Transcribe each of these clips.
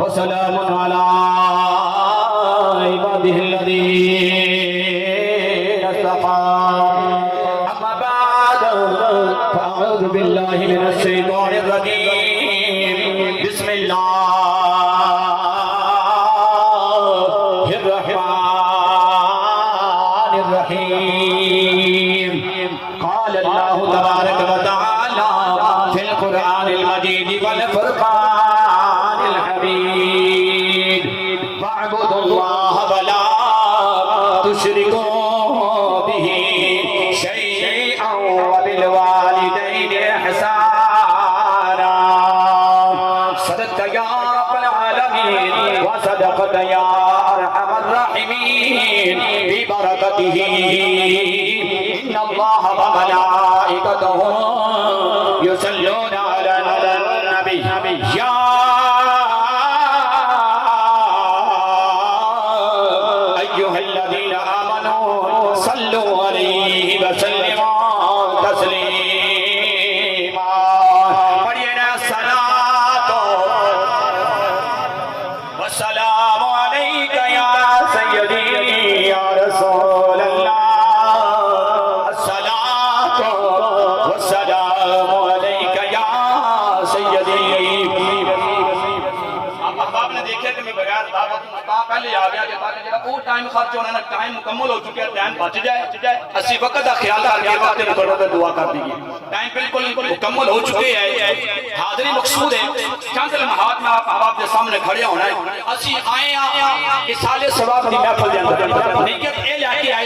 वसलाम अला इबादिहिल्लज़ीना इस्तफ़ा अम्मा बाद फ़अऊज़ु बिल्लाहि मिनश शैतानिर रजीम बिस्मिल्लाहिर रहमानिर रहीम क़ाल अल्लाहु तबारक व तआला फिल क़ुरआनिल मजीद वल फ़ुरक़ानिल हमीद वअब्दुल्लाह वला तुशरिकू बिही शैअन व बिल वालिदैनि इहसाना सदक़त या रब्बल आलमीन व सदक़त या अरहमर राहिमीन बिबरकतिही इन्नल्लाह व मलाइकतहु युसल्लूना अलन नबी या अय्युहल्लज़ीना आमनू सल्लू अलैहि व सल्लिमू तस्लीमा पढ़िए ना सलातो व सलामु अलैका या सय्यदी या रसूल अल्लाह अस्सलातो व सलामु अलैका या सय्यदी। आप ने देखा कि मैं बगैर दावत पहले आ गया कि ताकि जरा वो टाइम खर्च होना ना टाइम मुकम्मल हो चुका है टाइम बच जाए अस्सी वक्त का ख्याल करके वक्त में थोड़ा सा दुआ कर दीजिए टाइम बिल्कुल मुकम्मल हो चुके हैं हाजिरी मकसूद है चंद लम्हात में आप अहबाब के सामने खड़े होना है अस्सी आए इस साले सवाब की महफिल के अंदर नियत ए लेके आए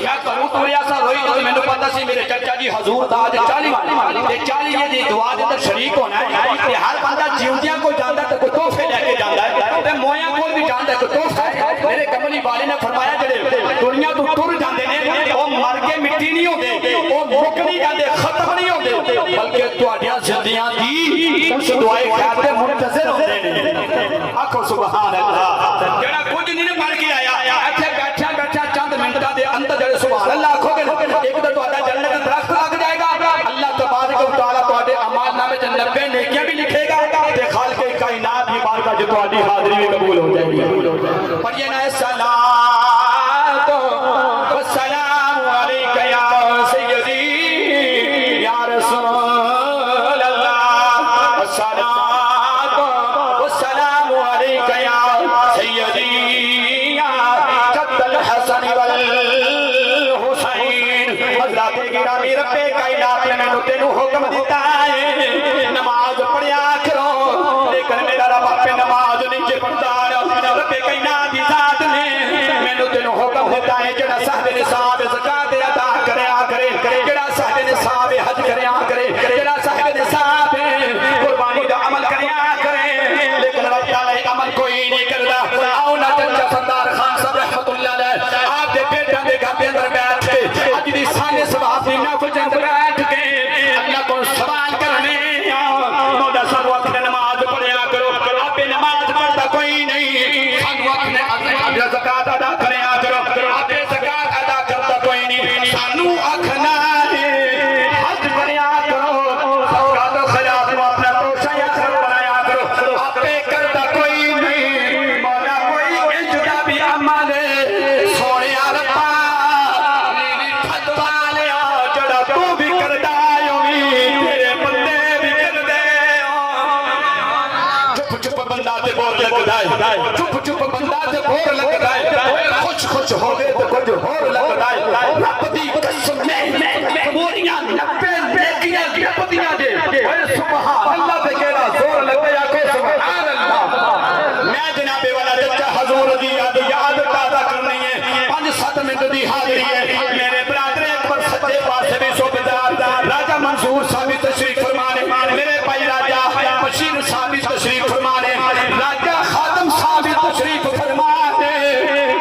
मैं करूं तो ऐसा रोई तो मैंने पता सी मेरे चाचा जी हजूर दा 40 ये दी दुआ दे अंदर शरीक होना है कि हर बंदा जीवदियां को जानदा तो कोई तोहफे लेके जांदा है ते मोया कोई भी जानदा तो तोहफा है मेरे कमली वाले ने फरमाया जेड़े दुनिया तो टुर जांदे ने ओ मर के मिट्टी नहीं होंदे ओ मुक नहीं जांदे खत्म नहीं होंदे बल्कि तुहाडियां जिंदियां दी उस दुआए खैर ते मुंतज़िर होंदे ने आखो सुभान अल्लाह जेड़ा कुछ नहीं मर के आया इथे बैठा चंद मिनटां दे अंदर जेड़े सुभान अल्लाह आखोगे एक तो तुहाडा जन्नत दा दरख्त लग जाएगा अल्लाह तबारक व तआला तुहाडे अमाल नामे च 90 नेकियां भी लिखेगा ते खालिक कायनात की बारगाह च तुहाडी हाजिरी भी कबूल हो जाएगी। पढ़िए ना सलातो व सलामु अलैका या सय्यदी या रसूल अल्लाह सलातो व सलामु अलैका या सय्यदी या जद्दल हसन वल हुसैन हज़रत गिरामी रब्बे कायनात ने मैनू तेनू हुक्म दिता है नमाज पढ़िया करो लेकिन मेरा रब पे नमाज नहीं पढ़ता रब्बे कायनात दी जात ने मैनू तेनू हुक्म दिता है जेड़ा साहब निसाब ज़कात अदा करे जेड़ा साहब निसाब हज करे जेड़ा साहब निसाब कुर्बानी दा अमल करे लेकिन रब ताला अमल कोई नहीं करदा आओ ना चचा सरदार खान साहब रहमतुल्लाह अलैह आप दे बेटा दे घर दे अंदर बैठ के अज दी साने सवाब दी महफिल च अंदर बैठ के अल्लाह को सवाल करने मोदा सर वक्त नमाज पढ़िया करो आपे नमाज पढ़ता कोई नहीं सन वक्त ने ज़कात अदा करया करो आपे ज़कात अदा करता कोई नहीं सानू आखना है हज करया करो ज़कात खिलाफ अपना तोशा बनाया करो आपे करता कोई नहीं मौला कोई इज्जत भी अमल सोने रब्बा नीली खत वालिया जड़ा तू भी करदा योवी तेरे बंदे भी करदे चुप बंदा ते बोर लगदा है चुप बंदा ते बोर लगदा है खुश होवे तो कुछ होर लगदा है रब दी कसम मैं मोरियां 90 नेकियां रब्बियां दे ओए सुभान अल्लाह ते केड़ा जोर लगदा को सुभान अल्लाह मैं जनाबे वाला चाचा हजूर दी याद ताजा करनी है 5-7 मिनट दी हाजिरी है मेरे बरादर अकबर सच्चे पासे भी सूबेदार राजा मंसूर साहब तशरीफ फरमाने मेरे भाई राजा बशीर साहब तशरीफ फरमाने राजा खादम साहब तशरीफ फरमाने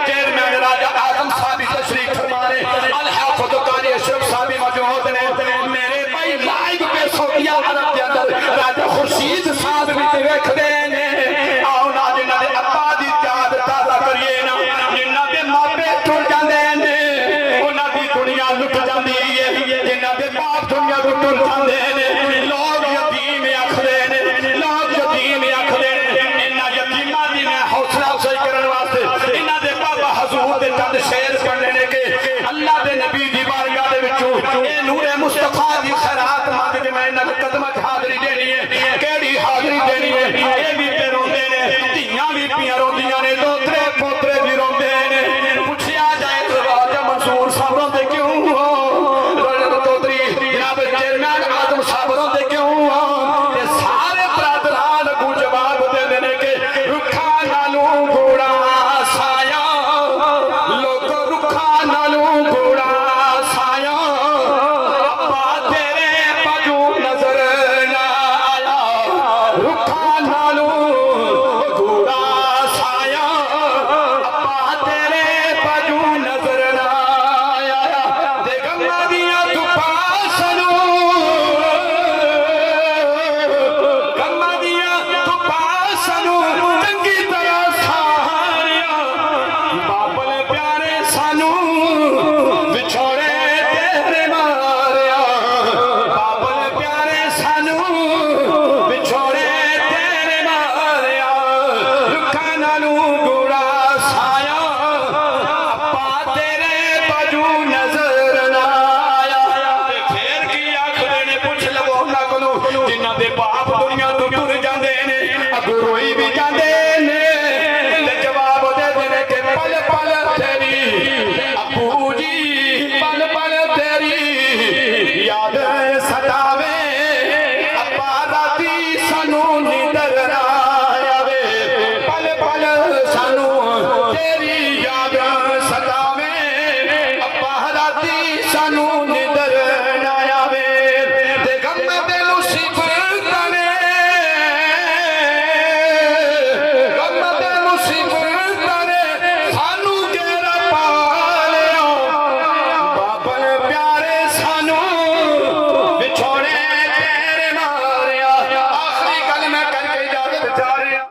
चेयरमैन राजा आजम साहब तशरीफ फरमाने अल हाफिज कारी अशरफ साहब मौजूद ने मेरे भाई लाइव पे सऊदी अरब के अंदर राजा खुर्शीद भाई भी पे रोंदे ने धियां भी पियां रोंदियां ने दोतरे पोतरे भी रोंदे ने पूछया जाए राजा मंसूर साहब रोंदे क्यों हो दोतरी जनाब चेयरमैन आजम साहब रोंदे क्यों हो ते सारे बरादरान को जवाब देंदे ने कि रुखा नालू घोड़ा साया लोग रुखा नालू घोड़ा साया अब्बा तेरे बाजू नजर ना आया रुखा नालू घोड़ा साया अब्बा तेरे बाजू नजर ना आया देखमा दिया तू पासनू गम्मा दिया तू पासनू चंगी तरह सारिया बाबल प्यारे सानू विछोड़े तेरे मारिया बाबल प्यारे सानू विछोड़े तेरे मारिया रुखा नालू घोड़ा साया अब्बा तेरे बाजू नजर ना आया ते फेर की आखदे ने पुछ लवो ना कोलू जिन्हां दे बाप दुनिया तो टुर जांदे ने अगू रोई भी जांदे ने ते जवाब दे देने के पल पल तेरी अबू जी पल पल तेरी याद सतावे अब्बा राती सानू नींदर ना आवे पल पल सानू तेरी याद सतावे अब्बा राती सानू नींदर ना आवे ते गम दे मुसीबत ने गम दे मुसीबत ने सानू घेरा पा लिया बाबल प्यारे सानू विछोड़े तेरे मारिया आखिरी गल मैं करके इजाजत चाह रहा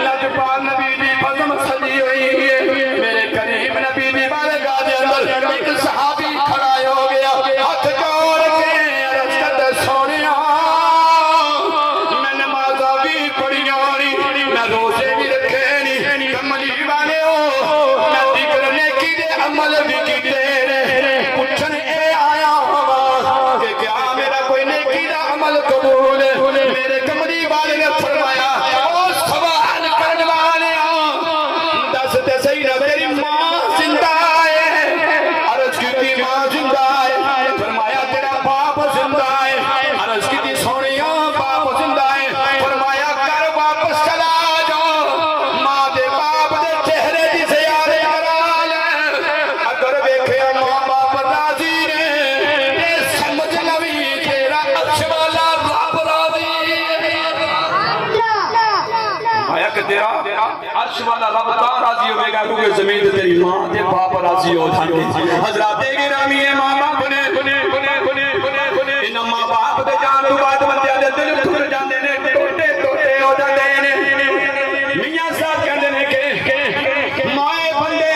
लजपाल नबी दी फज़म सजी हुई है मेरे करीम नबी दी बारगाह दे अंदर एक सहाबी खड़ा हो गया हाथ जोड़ के अर्ज़ करदा सोनिया मैं नमाज़ां भी पढ़ियां नी मैं रोज़े भी रखे नी कमली वाले हो मैं जिक्र नेकी दे अमल भी कीते ने पुछन ए आया हवा कि क्या मेरा कोई नेकी दा अमल कबूल है मेरे कमली वाले ने फरमाया ओ सवाल करने वाले दस ते सही ना तेरी मां जिंदा है अर्ज़ की मां जिंदा है फरमाया तेरा बाप जिंदा है अर्ज़ की सोनिया बाप जिंदा है फरमाया कर वापस चला जाओ मां दे बाप दे चेहरे दी ज़ियारत करा ले अगर वेखिया मां बाप राजी ने ते समझ लवी तेरा अर्श वाला रब राजी आया कि तेरा अर्श वाला रब तां राजी होवेगा क्योंकि जमीन ते तेरी मां ते बाप राजी हो जांदे हज़रात गिरामी है मां बाप ने इन मां बाप दे जान तो बाद बंदे दे दिल टुट जांदे ने टोटे टोटे हो जांदे ने मियां साहब कहंदे ने कि माए बंदे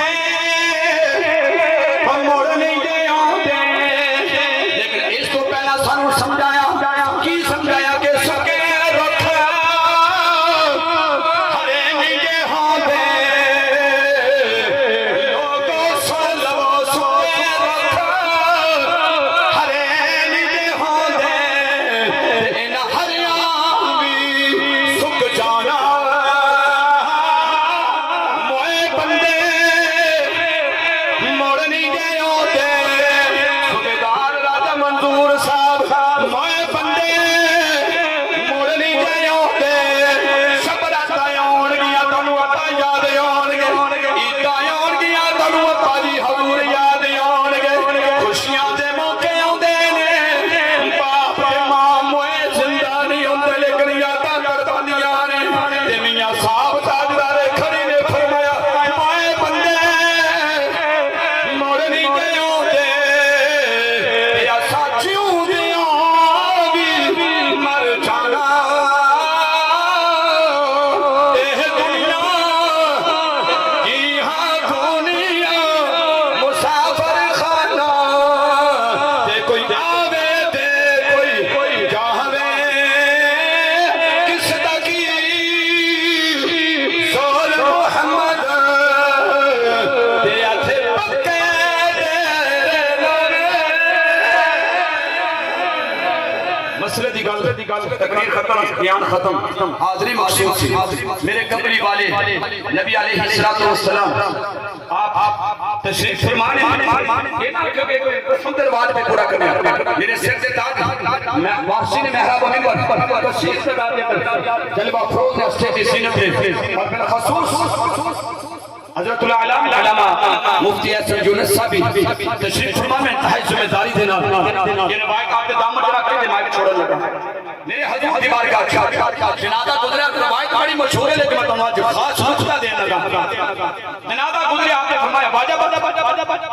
हम मोड़ नहीं दे आंदे लेकिन इस तो पहला सानू समझाया की समझाया कि सके रख हरे नहीं दे आंदे लोगों सुन लो सके रख हरे नहीं दे आंदे तकरीर खत्म, बयान खत्म, हाज़री मकसूद थी। मेरे कमली वाले नबी अलैहिस्सलाम आप तशरीफ फरमाने ये ना कि सुंदर बात पे पूरा करने मेरे सिर से ताज मैं वासी ने मेहराब मिंबर तशरीफ से दाद जलवा फरोज ने स्टेज सीने पे और मेरा खसूस हजरतुल अल्लामा मुफ्ती हसन यूनुस साहब तशरीफ फरमा में इंतहाई जिम्मेदारी देना ये रवायत आपके दामन रख के माइक छोड़ने लगा मेरे हजूर की बारगाह जनाजा गुजरा रवायत बड़ी मशहूर है लेकिन मैं तुम्हें आज खास नुक्ता देने लगा जनाजा गुजरे आपने फरमाया बाजा बाजा बाजा बाजा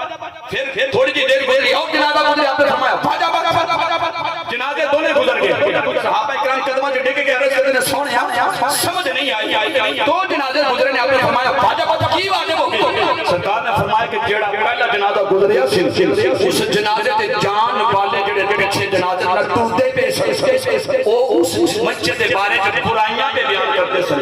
फिर थोड़ी सी देर गुजरी और जनाजा गुजरे आपने फरमाया बाजा बाजा बाजा बाजा जनाजे दोनों गुजर गए सहाबा इकराम कदमों से डिग के अर्ज करते ने सोनिया समझ नहीं आई दो जनाजे गुजरे ने आपने फरमाया बाजा बाजा की वाजिब हो गई सरकार ने फरमाया कि जेड़ा पहला जनाजा गुजरिया उस जनाजे ते जान वाले जेड़े जेड़े छह जनाजे न टूटदे पे ओ उस मस्जिद के बारे में बुराइयां पे बयान करते सन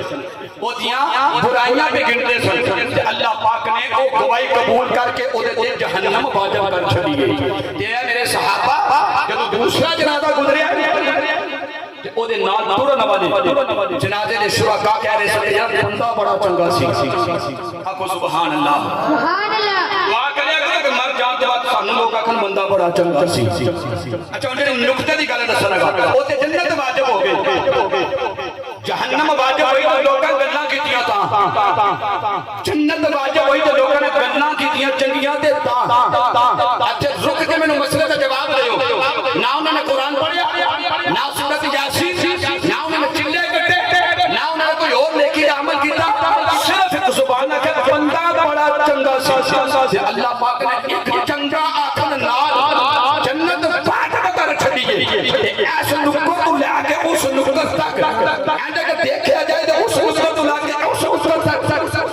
ओदियां बुराइयां पे गिनते सन ते अल्लाह पाक ने ओ गवाही कबूल करके ओदे ते जहन्नम वाजिब कर छड़ी गई ते मेरे सहाबा जब दूसरा जनाजा गुजरिया ते ओदे नाल तुरन वाले जनाजे दे शुरका कह रहे सन यार बंदा बड़ा चंगा सी आखो सुभान अल्लाह दुआ करे कि मर जान के बाद सानू लोग आखन बंदा बड़ा चंगा सी अच्छा जेड़े नुक्ते दी गल दसन लगा ओते जन्नत वाजिब हो गई जहन्नम वाजिब होई तो लोकां गल्लां कीतियां ता जन्नत वाजिब होई तो लोकां ने गल्लां कीतियां चंगियां ते ता अच्छा रुक के मेनू मसले दा जवाब दियो ना उन्होंने कुरान पढ़िया ना सूरत यासीन ना उन्होंने चिल्ले कट्टे ना उन्होंने कोई और नेकी दा अमल कीता सिर्फ एक जुबान के बंदा बड़ा चंगा सी अल्लाह पाक ने एक चंगा आखन नाल जन्नत वाजिब कर छड़ी है ऐसे नुक्को तो लेके उस नुक्को तक अगर देखा जाए तो उस नुक्को तो लेके उस नुक्को तक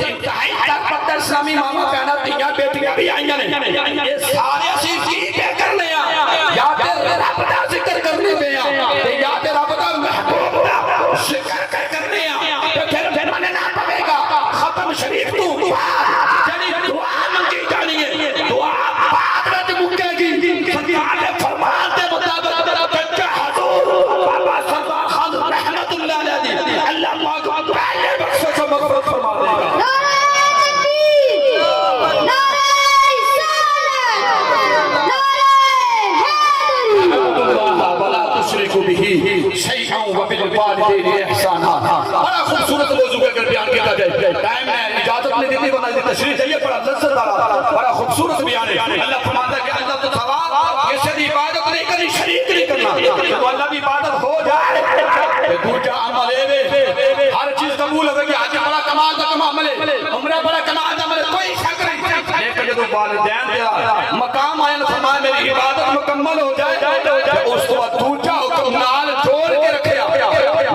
इंतहाई तक पता इस्लामी मामा कहना तियां बेटियां भी आईयां ने ये सारे ਅਸੀਂ ਕੀ करने आ या ते रब दा जिक्र करने पे आ ते या ते रब दा महबूब दा जिक्र करने आ तो फिर मने ना पवेगा खत्म शरीफ तू यानी दुआ मंगी जानी है दुआ बाद में मुक्केगी सरकार ने फरमान के मुताबिक बच्चा हजूर बाबा सरदार खान रहमतुल्लाह अलैहि अल्लाह पाक पहले बख्शो से मगफरत फरमा देगा बड़ा खूबसूरत मौजू का बयान किया जाए टाइम में इजाजत नहीं देती वरना तशरीह चाहिए बड़ा लज्जत वाला बड़ा खूबसूरत बयान है अल्लाह फरमाता है कि अल्लाह तो सवाब ये सिर्फ इबादत नहीं करनी शरीक नहीं करना तो अल्लाह की इबादत हो जाए दूसरा अमल है हर चीज कबूल होगी आज बड़ा कमाल का अमल है उम्र बड़ा कमाल का अमल कोई शक नहीं लेकिन जब वालिदैन का मकाम आया फरमाया मेरी इबादत मुकम्मल हो जाए उस तो बाद दूसरा हुक्म नाल जोड़ के रखे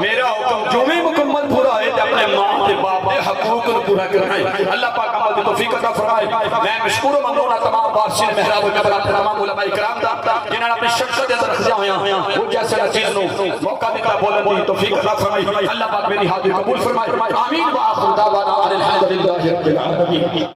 मेरा हुक्म जो भी मुकम्मल पूरा है अपने मां के बाप के हकूक को पूरा करना है अल्लाह पाक अमल की तौफीक अता फरमाए मैं मशकूर ममनून तमाम वारसिन मेहराब जबरा तमाम उलमा इकराम दा जिन्होंने अपनी शख्सियत के अंदर खजा होया वो जैसे चीज नु मौका दिता बोलने की तौफीक अता फरमाए अल्लाह पाक मेरी हाजिरी कबूल फरमाए आमीन व आखिर दावाना अल्हम्दुलिल्लाहि रब्बिल आलमीन।